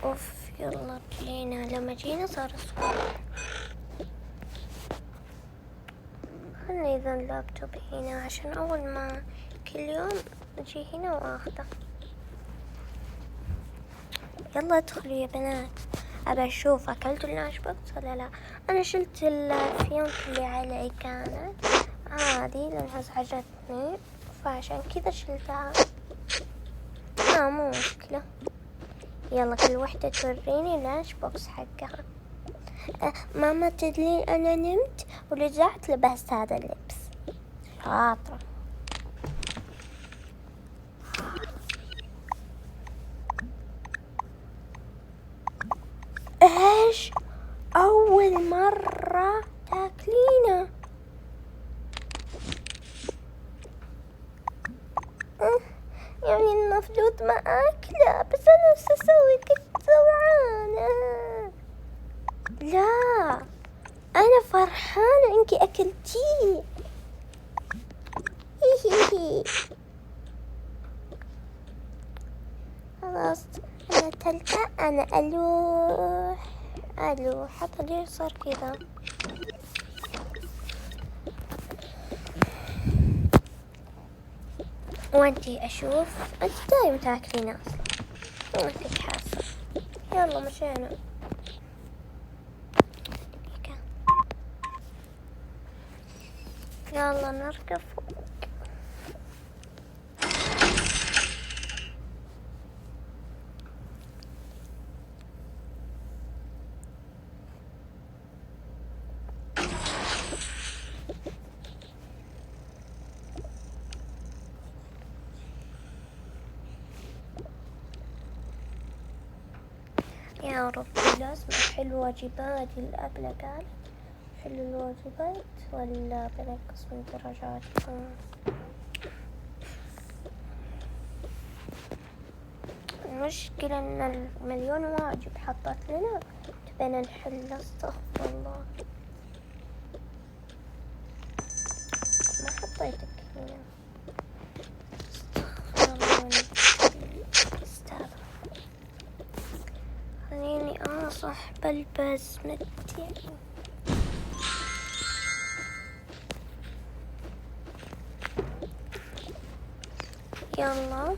اوف يلا جينا. لما جينا صار الصبح. خلني اذا اللابتوب هنا عشان اول ما كل يوم اجي هنا واخذه. يلا ادخلوا يا بنات، ابى اشوف اكلتوا اللانش بوكس ولا لا. انا شلت الفيونك اللي علي كانت هذه لانها ازعجتني فعشان كذا شلتها. مو مشكلة. يلا كل وحدة توريني اللانش بوكس حقها. ماما تدري انا نمت ورجعت لبست هذا اللبس. شاطرة. ايش اول مرة تاكلينه؟ يعني المفروض ما اكله بس انا وش اسوي كنت جوعانة. لا انا فرحانة انكي اكلتيه. خلاص انا تلقى انا الوح حتى ليش صار كذا. وانتي اشوف انت دايما تاكلين اصلا وانتي حاسة. يلا مشينا. يلا نركب فوق. يا ربي لازم أحل واجباتي. الأبلة قالت حل الواجبات ولا بنقص من درجاتكم. المشكلة إن المليون واجب حطت لنا تبينا نحل. استغفر الله ما حطيتك هنا. خليني أصح بلبس متي. يلا